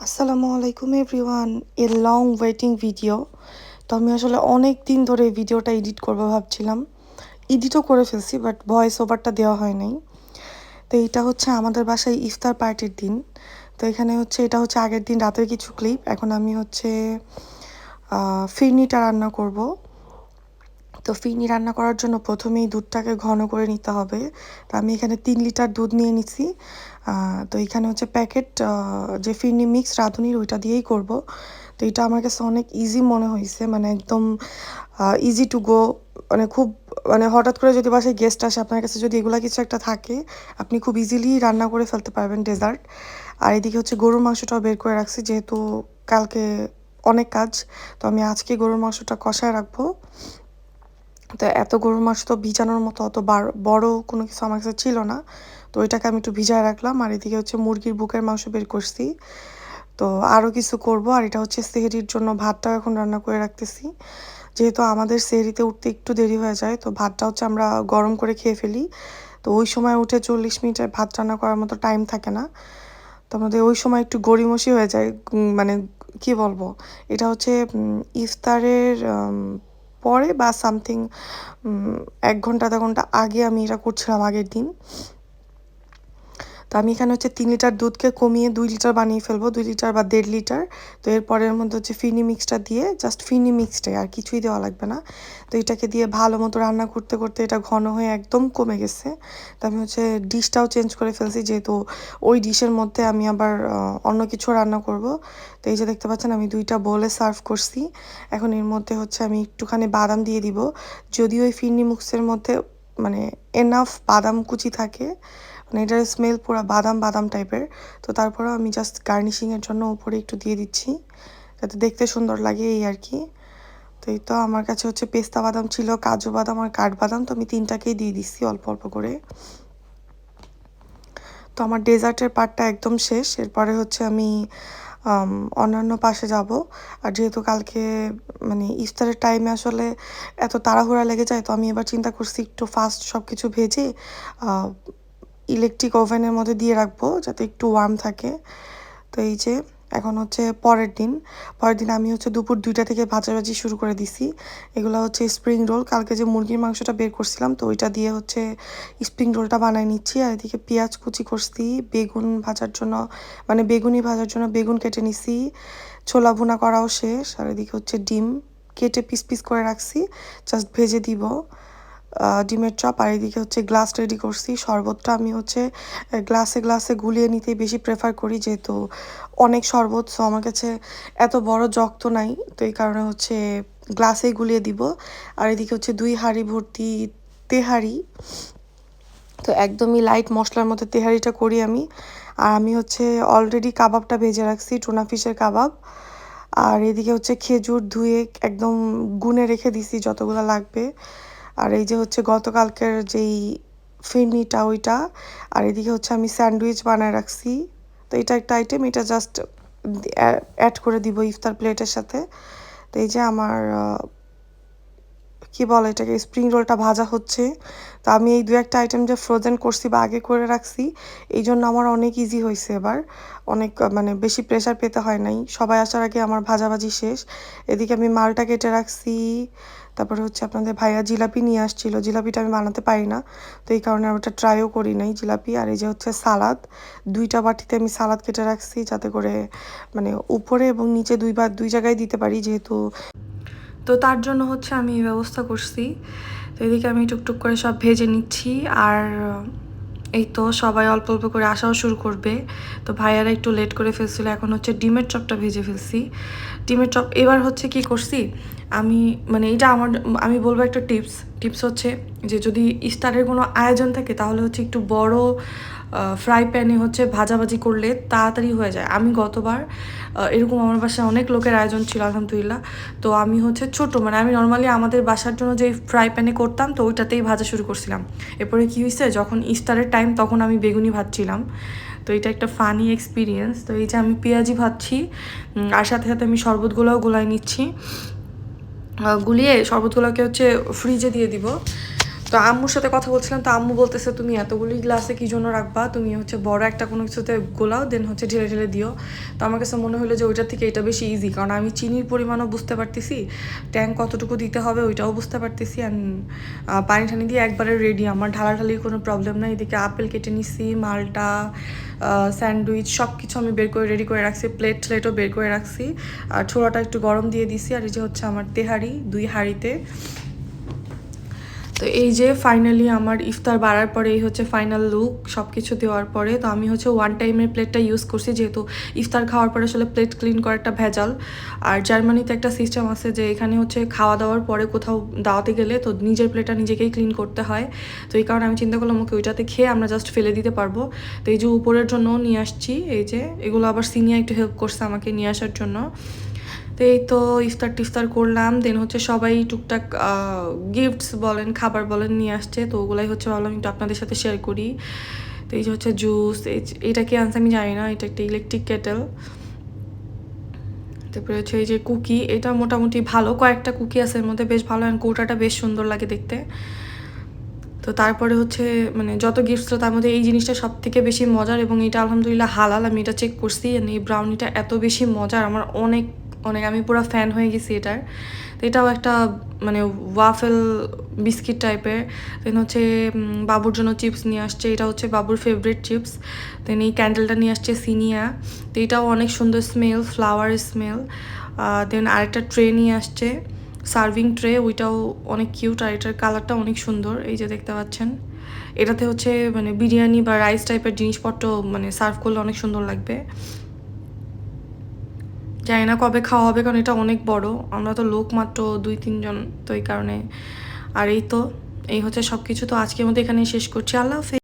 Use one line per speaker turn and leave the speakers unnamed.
আসসালামু আলাইকুম everyone. A long waiting video. তো আমি আসলে অনেক দিন ধরে এই ভিডিওটা এডিট করবো ভাবছিলাম। এডিটও করে ফেলছি, বাট ভয়েস ওভারটা দেওয়া হয় নাই। তো এটা হচ্ছে আমাদের বাসায় ইফতার পার্টির দিন। তো এখানে হচ্ছে এটা হচ্ছে আগের দিন রাতের কিছু ক্লিপ। এখন আমি হচ্ছে ফিরনিটা রান্না করব। তো ফিরনি রান্না করার জন্য প্রথমেই দুধটাকে ঘন করে নিতে হবে। তো আমি এখানে 3 লিটার দুধ নিয়ে নিছি। তো এখানে হচ্ছে প্যাকেট যে ফিরনি মিক্স রাঁধুনির ওইটা দিয়েই করব। তো এটা আমার কাছে অনেক ইজি মনে হয়েছে, মানে একদম ইজি টু গো। মানে খুব মানে হঠাৎ করে যদি বাসায় গেস্ট আসে, আপনার কাছে যদি এগুলা কিছু একটা থাকে, আপনি খুব ইজিলি রান্না করে ফেলতে পারবেন ডেজার্ট। আর এদিকে হচ্ছে গরুর মাংসটাও বের করে রাখছি, যেহেতু কালকে অনেক কাজ। তো আমি আজকে গরুর মাংসটা কষায় রাখবো। তো এত গরুর মাংস তো ভিজানোর মতো অত বড় কোনো কিছু আমার কাছে ছিল না। তো ওইটাকে আমি একটু ভিজায় রাখলাম। আর এদিকে হচ্ছে মুরগির বুকের মাংস বের করছি। তো আরও কিছু করব। আর এটা হচ্ছে সেহরির জন্য ভাতটাও এখন রান্না করে রাখতেছি, যেহেতু আমাদের সেহরিতে উঠতে একটু দেরি হয়ে যায়। তো ভাতটা হচ্ছে আমরা গরম করে খেয়ে ফেলি। তো ওই সময় উঠে 40 মিনিটে ভাত রান্না করার মতো টাইম থাকে না। তো আমাদের ওই সময় একটু গড়িমসি হয়ে যায়। মানে কি বলবো, এটা হচ্ছে ইফতারের পরে বা সামথিং 1 ঘন্টা আধা ঘন্টা আগে আমি এটা করছিলাম আগের দিন। তো আমি এখানে হচ্ছে 3 লিটার দুধকে কমিয়ে 2 লিটার বানিয়ে ফেলবো, 2 লিটার বা 1.5 লিটার। তো এরপরের মধ্যে হচ্ছে ফিরনি মিক্সটা দিয়ে, জাস্ট ফিরনি মিক্সটাই, আর কিছুই দেওয়া লাগবে না। তো এটাকে দিয়ে ভালো মতো রান্না করতে করতে এটা ঘন হয়ে একদম কমে গেছে। তো আমি হচ্ছে ডিশটাও চেঞ্জ করে ফেলছি, যেহেতু ওই ডিশের মধ্যে আমি আবার অন্য কিছু রান্না করব। তো এই যে দেখতে পাচ্ছেন আমি 2টা বোলে সার্ভ করছি। এখন এর মধ্যে হচ্ছে আমি একটুখানি বাদাম দিয়ে দিব। যদিও এই ফিরনি মিক্সের মধ্যে মানে এনাফ বাদাম কুচি থাকে, মানে এটার স্মেল পুরো বাদাম বাদাম টাইপের। তো তারপরেও আমি জাস্ট গার্নিশিংয়ের জন্য উপরে একটু দিয়ে দিচ্ছি, যাতে দেখতে সুন্দর লাগে, এই আর কি। তো এই তো আমার কাছে হচ্ছে পেস্তা বাদাম ছিল, কাজু বাদাম আর কাঠবাদাম। তো আমি 3টাকেই দিয়ে দিচ্ছি অল্প অল্প করে। তো আমার ডেজার্টের পার্টটা একদম শেষ। এরপরে হচ্ছে আমি অন্যান্য পাশে যাব। আর যেহেতু কালকে মানে ইফতারের টাইমে আসলে এত তাড়াহুড়া লেগে যায়, তো আমি এবার চিন্তা করছি একটু ফাস্ট সব কিছু ভেজে ইলেকট্রিক ওভেনের মধ্যে দিয়ে রাখবো, যাতে একটু ওয়ার্ম থাকে। তো এই যে এখন হচ্ছে পরের দিন আমি হচ্ছে দুপুর 2টা থেকে ভাজাভাজি শুরু করে দিছি। এগুলো হচ্ছে স্প্রিং রোল। কালকে যে মুরগির মাংসটা বের করছিলাম, তো ওইটা দিয়ে হচ্ছে স্প্রিং রোলটা বানাই নিচ্ছি। আর এদিকে পেঁয়াজ কুচি করছি বেগুন ভাজার জন্য, মানে বেগুনি ভাজার জন্য বেগুন কেটে নিছি। ছোলা ভুনা করাও শেষ। আর এদিকে হচ্ছে ডিম কেটে পিস পিস করে রাখছি, জাস্ট ভেজে দিব। ডিমের চপ। আর এদিকে হচ্ছে গ্লাস রেডি করছি। শরবতটা আমি হচ্ছে গ্লাসে গ্লাসে গুলিয়ে নিতেই বেশি প্রেফার করি, যেহেতু অনেক শরবত। সো আমার কাছে এত বড় জগ তো নাই, তো এই কারণে হচ্ছে গ্লাসেই গুলিয়ে দিব। আর এদিকে হচ্ছে 2 হাঁড়ি ভর্তি তেহারি। তো একদমই লাইট মশলার মধ্যে তেহারিটা করি আমি। আর আমি হচ্ছে অলরেডি কাবাবটা ভেজে রাখছি, টুনা ফিশের কাবাব। আর এদিকে হচ্ছে খেজুর ধুয়ে একদম গুনে রেখে দিছি যতগুলো লাগবে। আর এই যে হচ্ছে গতকালকের যেই ফিরনিটা ওইটা। আর এদিকে হচ্ছে আমি স্যান্ডউইচ বানায় রাখছি। তো এটা একটা আইটেম, এটা জাস্ট অ্যাড করে দিব ইফতার প্লেটের সাথে। তো এই যে আমার কি বলে এটাকে, স্প্রিং রোলটা ভাজা হচ্ছে। তো আমি এই 2-1টা আইটেম যে ফ্রোজেন করছি বা আগে করে রাখছি, এই জন্য আমার অনেক ইজি হয়েছে এবার। অনেক মানে বেশি প্রেশার পেতে হয় নাই। সবাই আসার আগে আমার ভাজাভাজি শেষ। এদিকে আমি মালটা কেটে রাখছি। তারপরে হচ্ছে আপনাদের ভাইয়া জিলাপি নিয়ে আসছিল, জিলাপিটা আমি বানাতে পারি না, তো এই কারণে আর ওটা ট্রাইও করি নাই জিলাপি। আর এই যে হচ্ছে সালাদ, 2টা বাটিতে আমি সালাদ কেটে রাখছি, যাতে করে মানে উপরে এবং নিচে দুই জায়গায় দিতে পারি, যেহেতু। তো তার জন্য হচ্ছে আমি এই ব্যবস্থা করছি। তো এদিকে আমি টুকটুক করে সব ভেজে নিচ্ছি। আর এই তো সবাই অল্প অল্প করে আসাও শুরু করবে। তো ভাইয়ারা একটু লেট করে ফেলছিল। এখন হচ্ছে ডিমের চপটা ভেজে ফেলছি। ডিমের চপ এবার হচ্ছে কি করছি আমি, মানে এটা আমি বলবো একটা টিপস হচ্ছে যে যদি ইফতারের কোনো আয়োজন থাকে, তাহলে হচ্ছে একটু বড় ফ্রাই প্যানে হচ্ছে ভাজাভাজি করলে তাড়াতাড়ি হয়ে যায়। আমি গতবার এরকম আমার বাসায় অনেক লোকের আয়োজন ছিল আলহামদুলিল্লাহ। তো আমি হচ্ছে ছোট, মানে আমি নর্মালি আমাদের বাসার জন্য যে ফ্রাই প্যানে করতাম, তো ওইটাতেই ভাজা শুরু করছিলাম। এরপরে কী হয়েছে, যখন ইফতারের টাইম তখন আমি বেগুনি ভাজছিলাম। তো এটা একটা ফানি এক্সপিরিয়েন্স। তো এই যে আমি পেঁয়াজি ভাজছি, আর সাথে সাথে আমি শরবতগুলোও গুলাই নিচ্ছি। গুলিয়ে শরবতগুলোকে হচ্ছে ফ্রিজে দিয়ে দিব। তো আম্মুর সাথে কথা বলছিলাম, তো আম্মু বলতেছে তুমি এতগুলি গ্লাসে কি জন্য রাখবা, তুমি হচ্ছে বড় একটা কোনো কিছুতে গোলাও, দেন হচ্ছে ঢেলে ঢেলে দিও। তো আমার কাছে মনে হলো যে ওইটার থেকে এটা বেশি ইজি, কারণ আমি চিনির পরিমাণও বুঝতে পারতেছি, ট্যাঙ্ক কতটুকু দিতে হবে ওইটাও বুঝতে পারতেছি, অ্যান্ড পানি ঠানি দিয়ে একবারে রেডি, আমার ঢালাঢালির কোনো প্রবলেম নাই। এদিকে আপেল কেটে নিছি, মালটা, স্যান্ডউইচ সব কিছু আমি বের করে রেডি করে রাখছি, প্লেটও বের করে রাখছি, আর ছোলাটা একটু গরম দিয়ে দিছি। আর এই যে হচ্ছে আমার তেহারি 2 হাঁড়িতে। তো এই যে ফাইনালি আমার ইফতার বাড়ার পরে এই হচ্ছে ফাইনাল লুক সব কিছু দেওয়ার পরে। তো আমি হচ্ছে 1 টাইমের প্লেটটা ইউজ করছি, যেহেতু ইফতার খাওয়ার পরে আসলে প্লেট ক্লিন করা একটা ভেজাল। আর জার্মানিতে একটা সিস্টেম আছে যে এখানে হচ্ছে খাওয়া দাওয়ার পরে কোথাও দাওয়াতে গেলে তো নিজের প্লেটটা নিজেকেই ক্লিন করতে হয়। তো এই কারণে আমি চিন্তা করলাম ওকে ওইটাতে খেয়ে আমরা জাস্ট ফেলে দিতে পারবো। তো এই যে উপরের জন্যও নিয়ে আসছি, এই যে এগুলো আবার সিনিয়া একটু হেল্প করছে আমাকে নিয়ে আসার জন্য। তো এই তো ইফতার টিফতার করলাম, দেন হচ্ছে সবাই টুকটাক গিফটস বলেন খাবার বলেন নিয়ে আসছে, তো ওগুলাই হচ্ছে ভাবলাম একটু আপনাদের সাথে শেয়ার করি। তো এই যে হচ্ছে জুস, এটা কি আনছে আমি জানি না, এটা একটা ইলেকট্রিক কেটেল। তারপরে হচ্ছে এই যে কুকি, এটা মোটামুটি ভালো, কয়েকটা কুকি আছে এর মধ্যে বেশ ভালো, অ্যান্ড কৌটাটা বেশ সুন্দর লাগে দেখতে। তো তারপরে হচ্ছে মানে যত গিফটস ছিল তার মধ্যে এই জিনিসটা সব থেকে বেশি মজার, এবং এটা আলহামদুলিল্লাহ হালাল, আমি এটা চেক করছি। এই ব্রাউনিটা এত বেশি মজার, আমার অনেক অনেক আমি পুরো ফ্যান হয়ে গেছি এটার। তো এটাও একটা মানে ওয়াফেল বিস্কিট টাইপের। দেন হচ্ছে বাবুর জন্য চিপস নিয়ে আসছে, এটা হচ্ছে বাবুর ফেভারিট চিপস। দেন এই ক্যান্ডেলটা নিয়ে আসছে সিনিয়া, তো এটাও অনেক সুন্দর স্মেল, ফ্লাওয়ার স্মেল। দেন আরেকটা ট্রে নিয়ে আসছে, সার্ভিং ট্রে, ওইটাও অনেক কিউট, আর এটার কালারটা অনেক সুন্দর, এই যে দেখতে পাচ্ছেন। এটাতে হচ্ছে মানে বিরিয়ানি বা রাইস টাইপের জিনিসপত্র মানে সার্ভ করলে অনেক সুন্দর লাগবে। জানি না কবে খাওয়া হবে, কারণ এটা অনেক বড়, আমরা তো লোক মাত্র 2-3 জন, তো এই কারণে। আর এই তো এই হচ্ছে সব কিছু। তো আজকের মধ্যে এখানেই শেষ করছি, আল্লাহ হাফেজ।